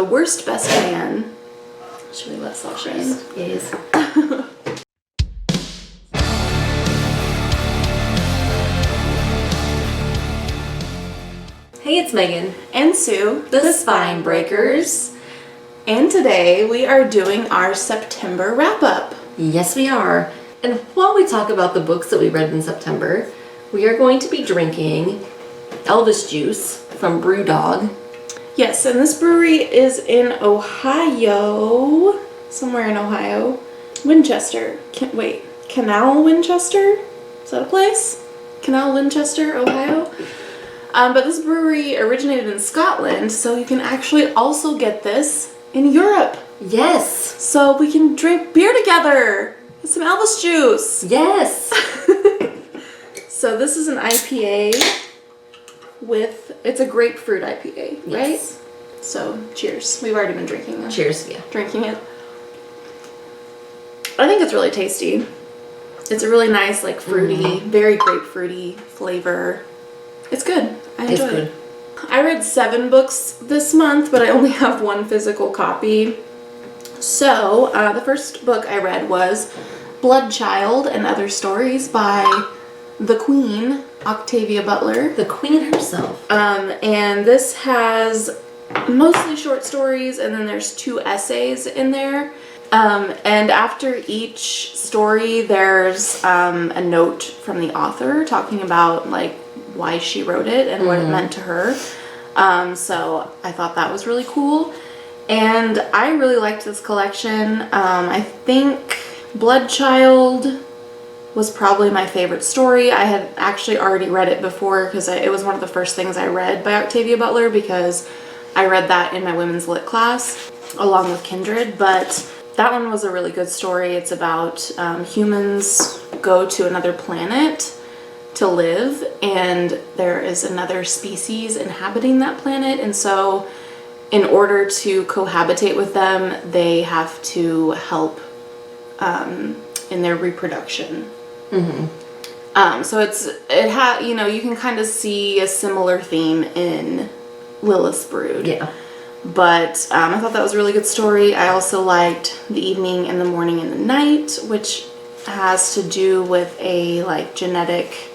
The Worst Best Man. Should we let Sasha in? Yes. Hey, it's Megan. And Sue, The Spine Breakers. And today we are doing our September wrap-up. Yes, we are. And while we talk about the books that we read in September, we are going to be drinking Elvis juice from BrewDog. Yes, and this brewery is in Ohio. Somewhere in Ohio. Winchester. Canal Winchester? Is that a place? Canal Winchester, Ohio? But this brewery originated in Scotland, so you can actually also get this in Europe. Yes. So we can drink beer together. Get some Elvis juice. Yes. So this is an IPA it's a grapefruit IPA, right? Yes. So cheers. We've already been drinking it. Cheers, yeah. Drinking it. I think it's really tasty. It's a really nice, like, fruity, very grapefruity flavor. It's good. I enjoy it. I read 7 books this month, but I only have 1 physical copy. So, the first book I read was Bloodchild and Other Stories by the Queen, Octavia Butler. The Queen herself. And this has mostly short stories, and then there's 2 essays in there. And after each story, there's a note from the author talking about, like, why she wrote it and what it meant to her. So I thought that was really cool. And I really liked this collection. I think Bloodchild was probably my favorite story. I had actually already read it before because it was one of the first things I read by Octavia Butler, because I read that in my women's lit class along with Kindred. But that one was a really good story. It's about humans go to another planet to live, and there is another species inhabiting that planet, and so in order to cohabitate with them, they have to help in their reproduction. So you can kind of see a similar theme in Lilith's Brood. Yeah. But I thought that was a really good story. I also liked The Evening and the Morning and the Night, which has to do with a, like, genetic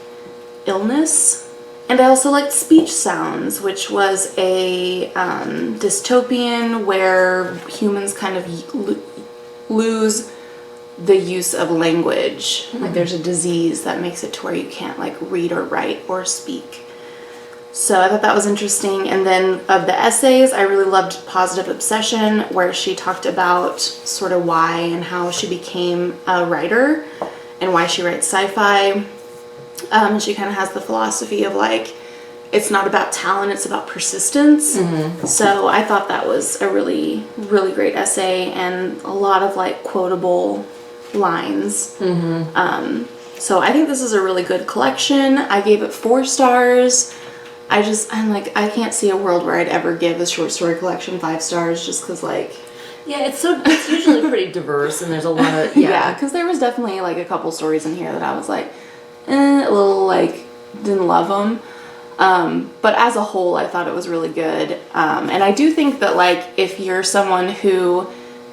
illness. And I also liked Speech Sounds, which was a dystopian where humans kind of lose the use of language. Like, there's a disease that makes it to where you can't, like, read or write or speak. So I thought that was interesting. And then of the essays, I really loved Positive Obsession, where she talked about sort of why and how she became a writer and why she writes sci-fi. She kind of has the philosophy of, like, it's not about talent, it's about persistence. So I thought that was a really, really great essay and a lot of, like, quotable lines. So I think this is a really good collection. I gave it 4 stars. I can't see a world where I'd ever give a short story collection 5 stars, just because, like... Yeah, it's usually pretty diverse, and there's a lot of... Yeah, because there was definitely, like, a couple stories in here that I was like, a little, like, didn't love them. But as a whole, I thought it was really good. And I do think that, like, if you're someone who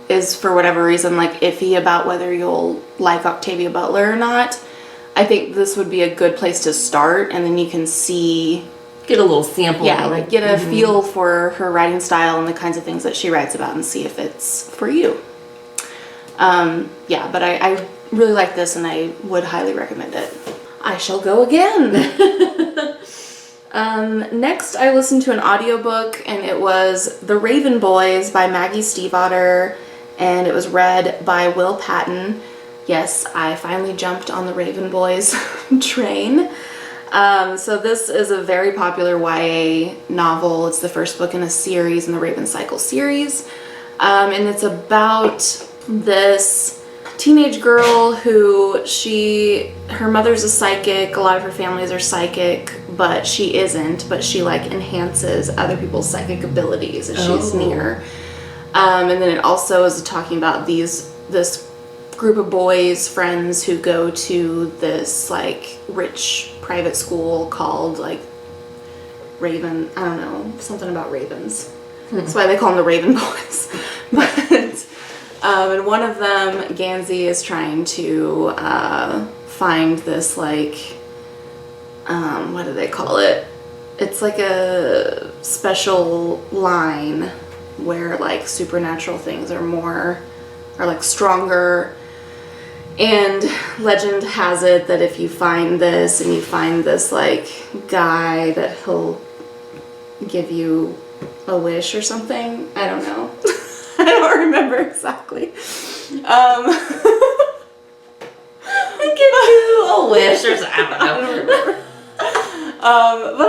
is, for whatever reason, like, iffy about whether you'll like Octavia Butler or not, I think this would be a good place to start, and then you can see... Get a little sample. Yeah, like, get a feel for her writing style and the kinds of things that she writes about and see if it's for you. Yeah, but I really like this, and I would highly recommend it. I shall go again. Next, I listened to an audiobook, and it was The Raven Boys by Maggie Stiefvater, and it was read by Will Patton. Yes, I finally jumped on the Raven Boys train. So this is a very popular YA novel. It's the first book in a series in the Raven Cycle series. And it's about this teenage girl who her mother's a psychic. A lot of her families are psychic, but she isn't. But she, like, enhances other people's psychic abilities as she's near. And then it also is talking about this group of boys, friends, who go to this, like, rich private school called, like, Raven, I don't know, something about ravens. That's why they call them the Raven Boys. But in one of them, Gansey is trying to find this, like, what do they call it? It's like a special line where, like, supernatural things are like stronger. And legend has it that if you find this and you find this, like, guy, that he'll give you a wish or something. I don't know. I don't remember exactly. Give you a wish or something. I don't remember. But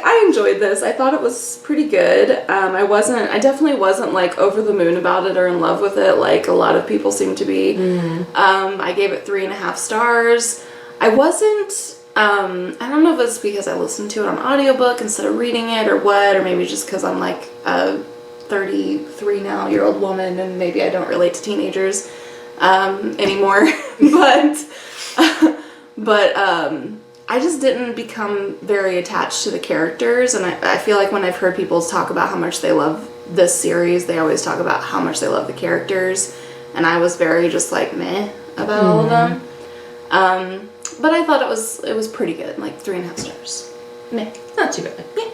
I enjoyed this. I thought it was pretty good. I definitely wasn't like over the moon about it or in love with it like a lot of people seem to be. I gave it 3.5 stars. I wasn't, I don't know if it's because I listened to it on audiobook instead of reading it or what, or maybe just because I'm like a 33-now-year-old woman and maybe I don't relate to teenagers anymore. But I just didn't become very attached to the characters, and I feel like when I've heard people talk about how much they love this series, they always talk about how much they love the characters, and I was very just like meh about all of them. But I thought it was pretty good, like 3.5 stars. Meh. Not too bad. Yeah.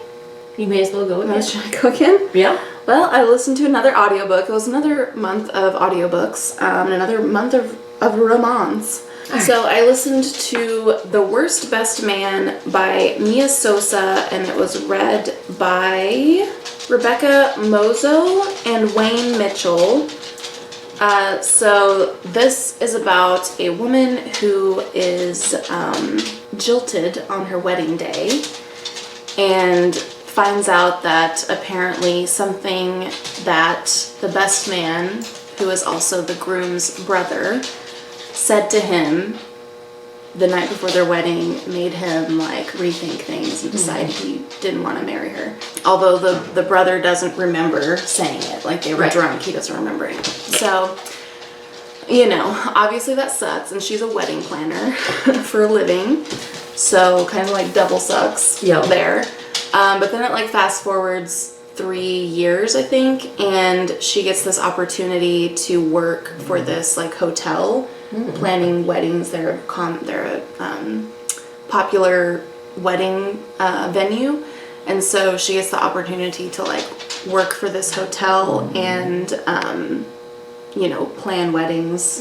You may as well go again. Should I go again? Yeah. Well, I listened to another audiobook. It was another month of audiobooks, another month of romance. Right. So I listened to The Worst Best Man by Mia Sosa, and it was read by Rebekah Mozo and Wayne Mitchell. So this is about a woman who is jilted on her wedding day and finds out that apparently something that the best man, who is also the groom's brother, said to him the night before their wedding made him like rethink things and decide he didn't want to marry her. Although the brother doesn't remember saying it, like they were drunk, he doesn't remember it. So, you know, obviously that sucks, and she's a wedding planner for a living, so kind of like double sucks there. But then it like fast forwards 3 years, I think, and she gets this opportunity to work for this like hotel planning weddings. They're a popular wedding venue, and so she gets the opportunity to like work for this hotel and you know, plan weddings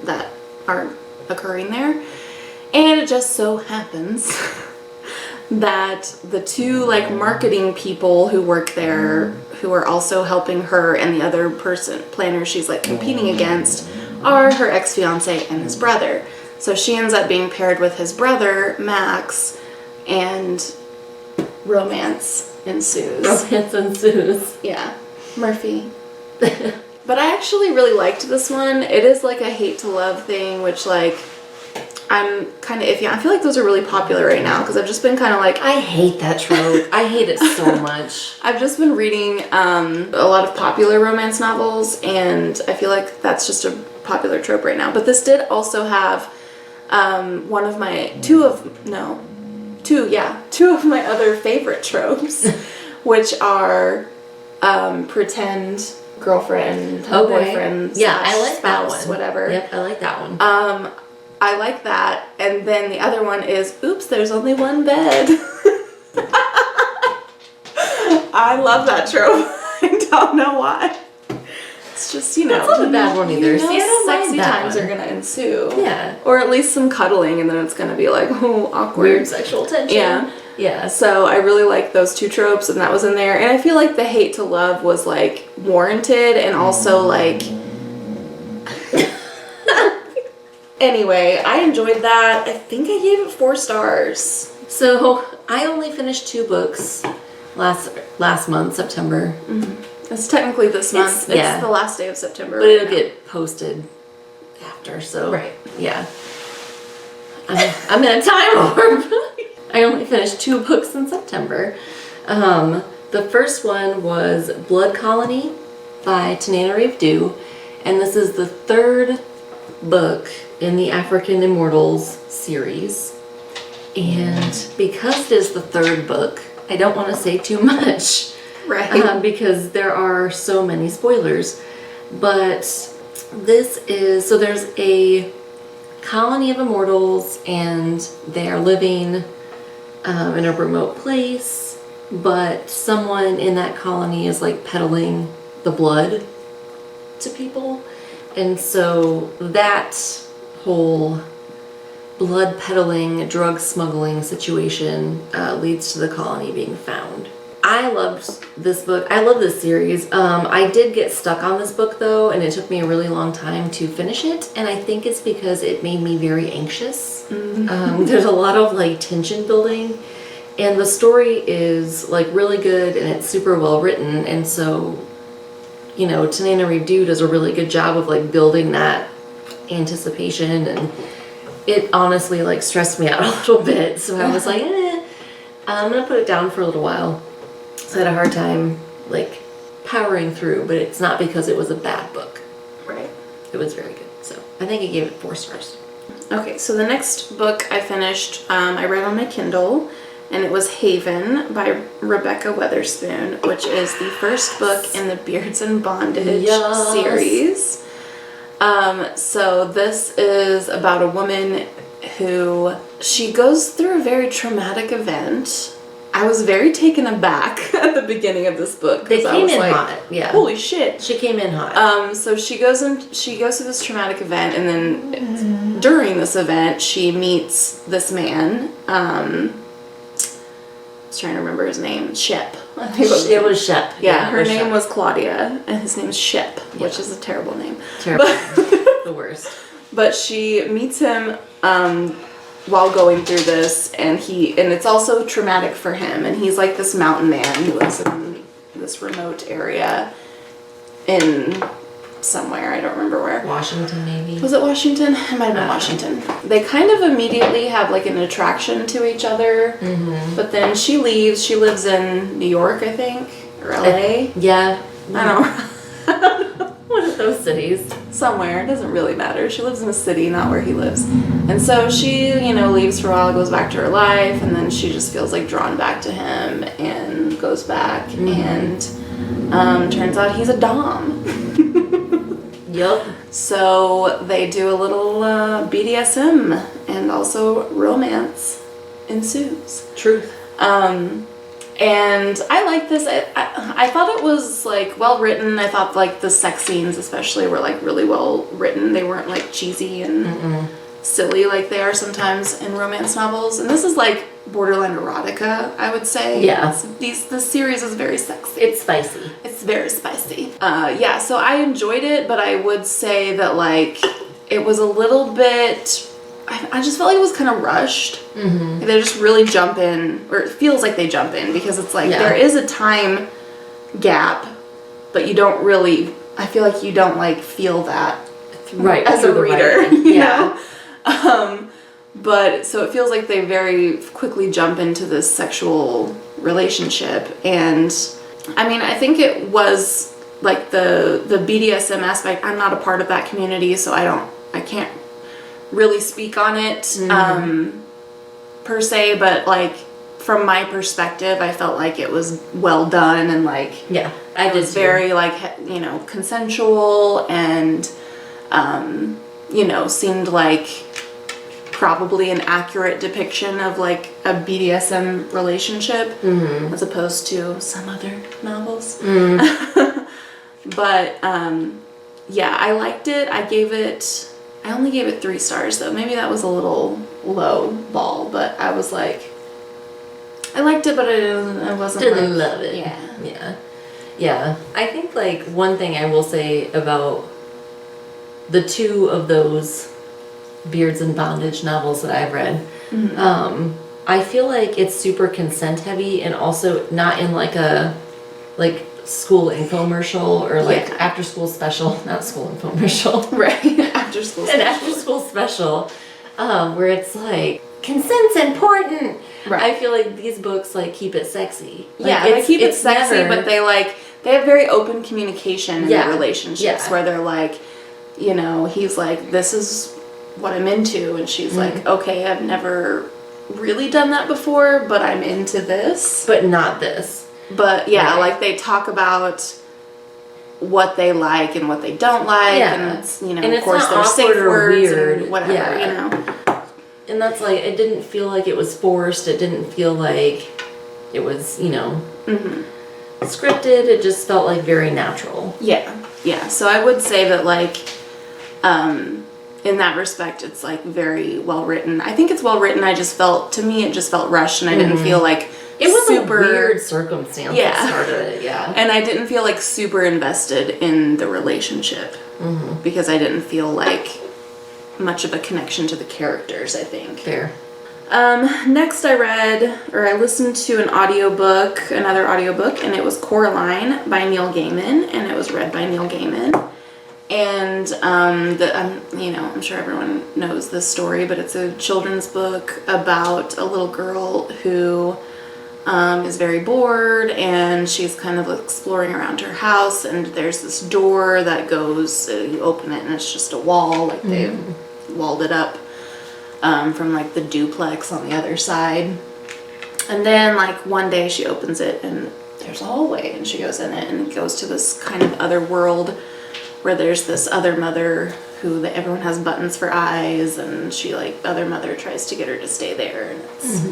that are occurring there. And it just so happens that the two like marketing people who work there, who are also helping her and the other planner she's like competing against, are her ex-fiance and his brother. So she ends up being paired with his brother, Max, and romance ensues. Yeah. Murphy. But I actually really liked this one. It is like a hate to love thing, which like I'm kind of iffy. I feel like those are really popular right now because I've just been kind of like... I hate that trope. I hate it so much. I've just been reading a lot of popular romance novels, and I feel like that's just a popular trope right now. But this did also have two of my other favorite tropes, which are pretend girlfriend, boyfriend, I like spouse, that one. Whatever. Yep, I like that one. I like that. And then the other one is, oops, there's only one bed. I love that trope. I don't know why. It's just, you know. That's not a bad one either. You know, See, I don't sexy mind that times one. are going to ensue. Yeah. Or at least some cuddling, and then it's going to be like, oh, awkward. Weird sexual tension. Yeah. Yeah. So I really like those two tropes, and that was in there. And I feel like the hate to love was like warranted, and also like... Anyway, I enjoyed that. I think I gave it 4 stars. So I only finished 2 books last month, September. It's technically this month. It's the last day of September. But it'll get posted after, so. Right. Yeah. I'm in a time warp. I only finished 2 books in September. The first one was Blood Colony by Tananarive, and this is the 3rd book in the African Immortals series. And because it is the 3rd book, I don't want to say too much, Right. Because there are so many spoilers. But there's a colony of immortals, and they are living in a remote place, but someone in that colony is like peddling the blood to people. And so that whole blood peddling, drug smuggling situation leads to the colony being found. I loved this book. I love this series. I did get stuck on this book though, and it took me a really long time to finish it. And I think it's because it made me very anxious. There's a lot of like tension building, and the story is like really good and it's super well written. And so, you know, Tananarive does a really good job of like building that anticipation, and it honestly like stressed me out a little bit. So I was like, I'm gonna put it down for a little while. So I had a hard time like powering through, but it's not because it was a bad book. Right. It was very good. So I think I gave it 4 stars. Okay, so the next book I finished, I read on my Kindle, and it was Haven by Rebekah Weatherspoon, which is the first book in the Beards and Bondage series. So this is about a woman who, she goes through a very traumatic event. I was very taken aback at the beginning of this book. They came in hot, yeah. Holy shit. She came in hot. So she goes through this traumatic event, and then during this event, she meets this man. I was trying to remember his name. Shep. I think it was Shep. Yeah, her name was Claudia, and his name's Shep, which is a terrible name. Terrible. The worst. But she meets him while going through this, and it's also traumatic for him, and he's like this mountain man who lives in this remote area in somewhere, I don't remember where. Washington, maybe. Was it Washington? It might have been Washington. They kind of immediately have like an attraction to each other, but then she leaves. She lives in New York, I think, or LA. Yeah. I don't know. One of those cities. Somewhere. It doesn't really matter. She lives in a city, not where he lives. And so she, leaves for a while, goes back to her life, and then she just feels like drawn back to him and goes back, and turns out he's a dom. Yep. So they do a little BDSM, and also romance ensues. Truth. And I like this. I thought it was like well written. I thought like the sex scenes especially were like really well written. They weren't like cheesy and silly like they are sometimes in romance novels. And this is like borderline erotica, I would say. Yeah. This series is very sexy. It's spicy. It's very spicy. Yeah, so I enjoyed it, but I would say that like it was a little bit, I just felt like it was kind of rushed. Like they just really jump in, or it feels like they jump in, because it's like there is a time gap, but you don't really, I feel like you don't like feel that right as a reader. You know? But so it feels like they very quickly jump into this sexual relationship, and I mean, I think it was like the BDSM aspect. I'm not a part of that community, so I can't really speak on it per se, but like from my perspective, I felt like it was well done, and like I did very like consensual, and seemed like probably an accurate depiction of like a BDSM relationship as opposed to some other novels. But yeah, I liked it. I only gave it 3 stars though. Maybe that was a little low ball, but I was like, I liked it, but I wasn't didn't like, love it. Yeah. I think like one thing I will say about the 2 of those Beards and Bondage novels that I've read, I feel like it's super consent heavy, and also not in like a school infomercial or like after school special, not school infomercial, right? After school special. An after school special, where it's like consent's important. Right. I feel like these books like keep it sexy. Like, they keep it sexy, but they have very open communication in their relationships where they're like, he's like, this is what I'm into, and she's like, okay, I've never really done that before, but I'm into this, but not this. But yeah, Right. like they talk about what they like and what they don't like, and it's, you know, And of it's course not there's safe awkward or words weird. and whatever, Yeah. you know. And that's like, it didn't feel like it was forced. It didn't feel like it was, you know, scripted. It just felt like very natural. Yeah. So I would say that, like, in that respect, it's like very well written. I think it's well written. To me, it just felt rushed, and I didn't feel like It was super a weird circumstance that started it, yeah. And I didn't feel like super invested in the relationship because I didn't feel like much of a connection to the characters, I think. Fair. Next I listened to another audiobook, and it was Coraline by Neil Gaiman, and it was read by Neil Gaiman. And, you know, I'm sure everyone knows this story, but it's a children's book about a little girl who is very bored, and she's kind of exploring around her house, and there's this door that goes, you open it, and it's just a wall, like they've walled it up from like the duplex on the other side. And then like one day she opens it, and there's a hallway, and she goes in it, and it goes to this kind of other world where there's this other mother who everyone has buttons for eyes, and other mother tries to get her to stay there, and it's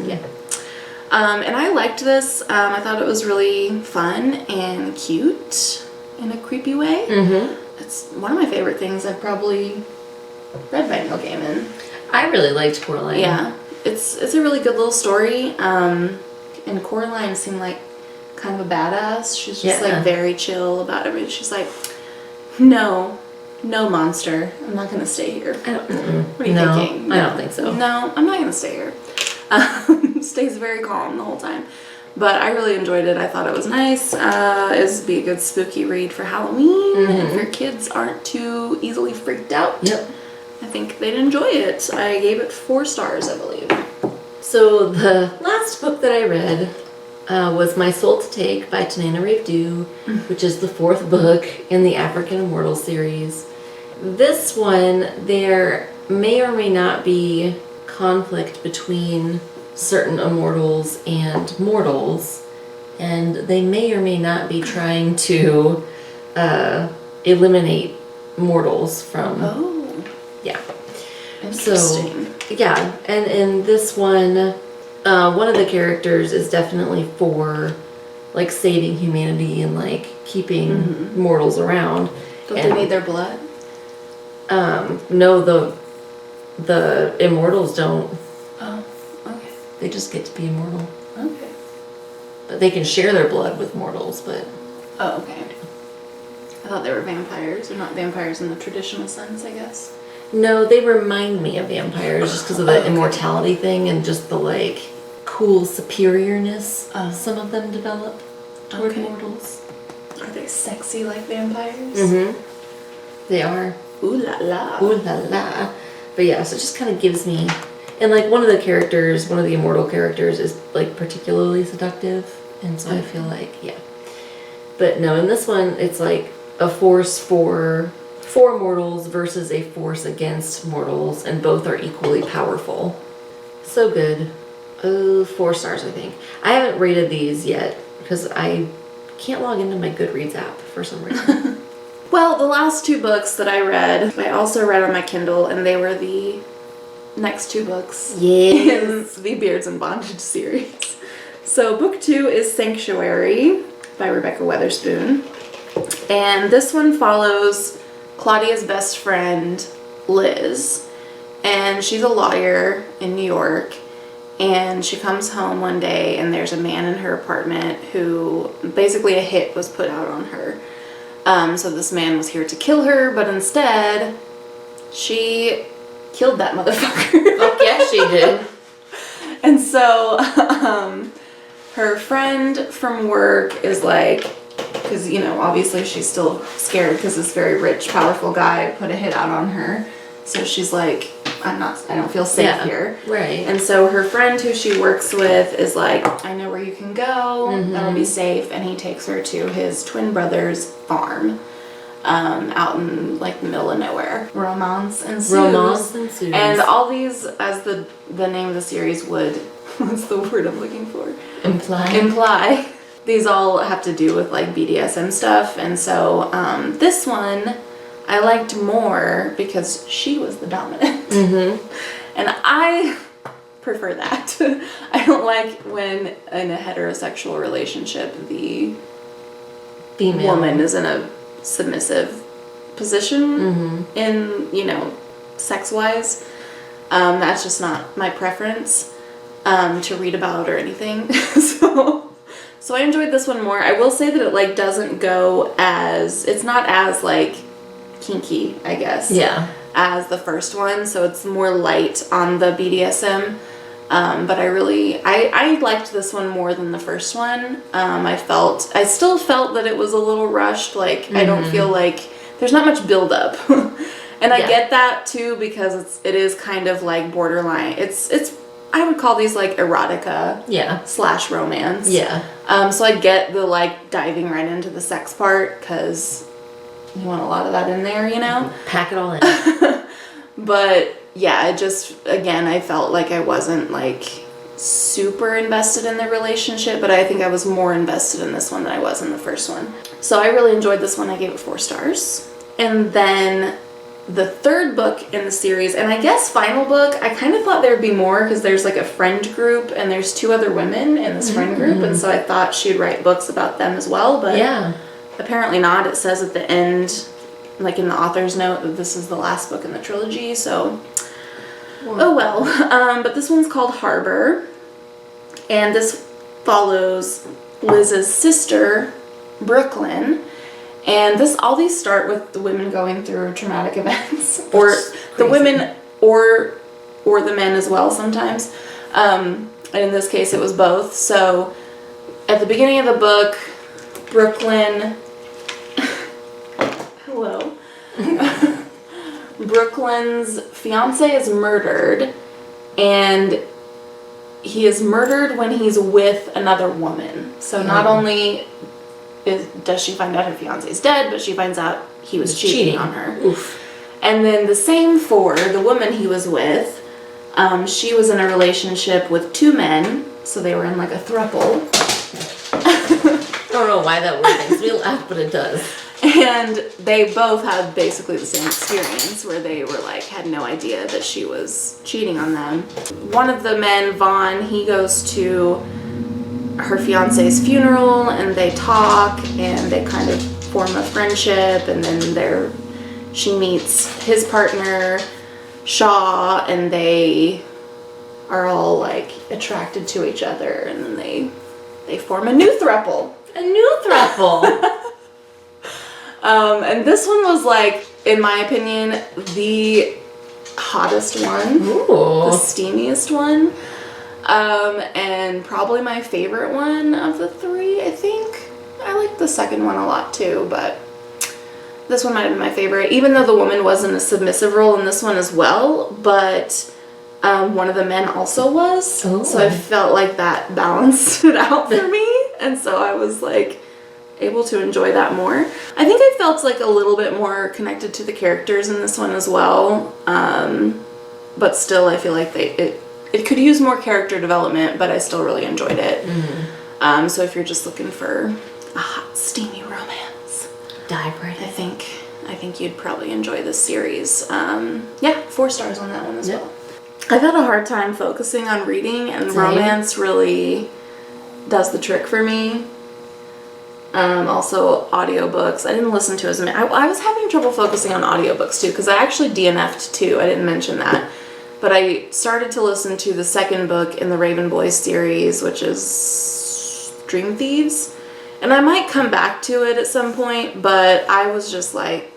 and I liked this. I thought it was really fun and cute in a creepy way. It's one of my favorite things I've probably read by Neil Gaiman. I really liked Coraline. Yeah, it's a really good little story. And Coraline seemed like kind of a badass. She's just like very chill about everything. She's like, no monster, I'm not gonna stay here. What are you thinking? No, I don't think so. No, I'm not gonna stay here. Stays very calm the whole time. But I really enjoyed it. I thought it was nice. It would be a good spooky read for Halloween. If your kids aren't too easily freaked out. Yep. I think they'd enjoy it. I gave it 4 stars, I believe. So the last book that I read was My Soul to Take by Tananarive, which is the 4th book in the African Immortal series. This one, there may or may not be conflict between certain immortals and mortals, and they may or may not be trying to eliminate mortals from... Oh. Yeah. Interesting. So, yeah, and in this one, one of the characters is definitely for, like, saving humanity and, like, keeping mortals around. Don't they need their blood? No, the immortals don't. Oh, okay. They just get to be immortal. Okay. But they can share their blood with mortals, but... Oh, okay. I thought they were vampires. They're not vampires in the traditional sense, I guess. No, they remind me of vampires just because of the immortality thing and just the, like, cool superiorness some of them develop toward mortals. Are they sexy like vampires? They are. Ooh la la. Ooh la la. But yeah, so it just kind of gives me... And, like, one of the immortal characters is, like, particularly seductive. And so I feel like, yeah. But no, in this one, it's, like, a force for mortals versus a force against mortals, and both are equally powerful. So good. 4 stars, I think. I haven't rated these yet because I can't log into my Goodreads app for some reason. Well, the last 2 books that I read, I also read on my Kindle, and they were the next 2 books in the Beards and Bondage series. So book 2 is Sanctuary by Rebekah Weatherspoon. And this one follows Claudia's best friend, Liz. And she's a lawyer in New York. And she comes home one day, and there's a man in her apartment who, basically a hit was put out on her. So this man was here to kill her, but instead, she killed that motherfucker. Fuck yeah, she did. And so, her friend from work is like, because, you know, obviously she's still scared because this very rich, powerful guy put a hit out on her. So she's like, I don't feel safe here. Right. And so her friend who she works with is like, I know where you can go, that'll be safe. And he takes her to his twin brother's farm, out in like the middle of nowhere. Romance ensues. And all these, as the name of the series would, what's the word I'm looking for? Imply. these all have to do with like BDSM stuff, and so this one I liked more because she was the dominant. And I prefer that. I don't like when in a heterosexual relationship the Female woman is in a submissive position in, you know, sex-wise. That's just not my preference to read about or anything. So I enjoyed this one more. I will say that it like doesn't go as, it's not as like kinky, I guess. Yeah. As the first one, so it's more light on the BDSM. But I liked this one more than the first one. I still felt that it was a little rushed. Like, I don't feel like there's not much build up. And I get that too, because it is kind of like borderline. It's I would call these like erotica / romance. Yeah. So I get the like diving right into the sex part, because you want a lot of that in there, you know? Pack it all in. But yeah, it just, again, I felt like I wasn't like super invested in the relationship, but I think I was more invested in this one than I was in the first one. So I really enjoyed this one. I gave it 4 stars. And then the third book in the series, and I guess final book, I kind of thought there would be more, because there's like a friend group and there's 2 other women in this friend group, and so I thought she'd write books about them as well, but apparently not. It says at the end, like in the author's note, that this is the last book in the trilogy, so oh well. But this one's called Harbor, and this follows Liz's sister, Brooklyn. And all these start with the women going through traumatic events, or the women, or the men as well sometimes. And in this case, it was both. So at the beginning of the book, Brooklyn, hello, Brooklyn's fiance is murdered, and he is murdered when he's with another woman. So not only does she find out her fiance is dead, but she finds out he was cheating on her. Oof. And then the same for the woman he was with. She was in a relationship with 2 men, so they were in like a throuple. I don't know why that word makes me laugh, but it does. And they both had basically the same experience, where they were like, had no idea that she was cheating on them. One of the men, Vaughn, he goes to her fiance's funeral, and they talk, and they kind of form a friendship, and then she meets his partner, Shaw, and they are all like attracted to each other, and then they form a new throuple. A new throuple. And this one was like, in my opinion, the hottest one. Ooh. The steamiest one. And probably my favorite one of the 3, I think. I like the second one a lot too, but this one might have been my favorite, even though the woman was in a submissive role in this one as well, but one of the men also was. Oh. So I felt like that balanced it out for me, and so I was like able to enjoy that more. I think I felt like a little bit more connected to the characters in this one as well, but still I feel like it could use more character development, but I still really enjoyed it. So if you're just looking for a hot, steamy romance, dive right in. I think you'd probably enjoy this series. 4 stars on that one as well. I've had a hard time focusing on reading, and romance really does the trick for me. Also audiobooks. I didn't listen to as many. I was having trouble focusing on audiobooks too, because I actually DNF'd too. I didn't mention that. But I started to listen to the second book in the Raven Boys series, which is Dream Thieves. And I might come back to it at some point, but I was just like,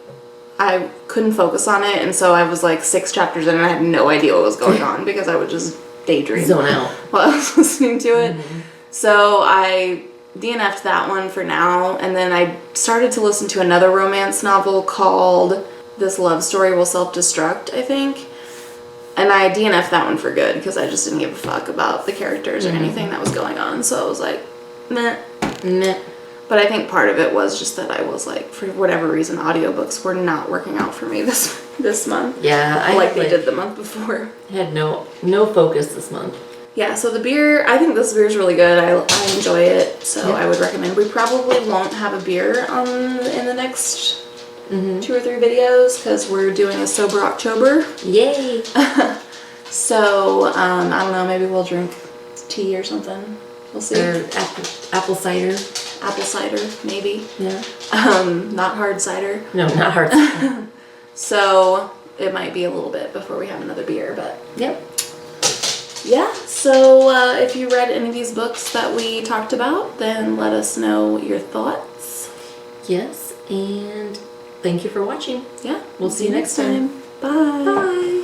I couldn't focus on it. And so I was like 6 chapters in, and I had no idea what was going on, because I would just daydream. Zone out. While I was listening to it. So I DNF'd that one for now. And then I started to listen to another romance novel called This Love Story Will Self-Destruct, I think. And I DNF'd that one for good, because I just didn't give a fuck about the characters or anything that was going on. So I was like, meh. But I think part of it was just that I was like, for whatever reason, audiobooks were not working out for me this month. Yeah, like they did the month before. I had no focus this month. Yeah, so the beer, I think this beer is really good. I enjoy it, so Yeah. I would recommend. We probably won't have a beer in the next 2 or 3 videos because we're doing a sober October. Yay! So I don't know. Maybe we'll drink tea or something. We'll see. Or apple cider. Apple cider, maybe. Yeah. Not hard cider. No, not hard cider. So it might be a little bit before we have another beer, but Yep. yeah. So if you read any of these books that we talked about, then let us know your thoughts. Yes, and thank you for watching. Yeah. We'll see you next time. Bye. Bye.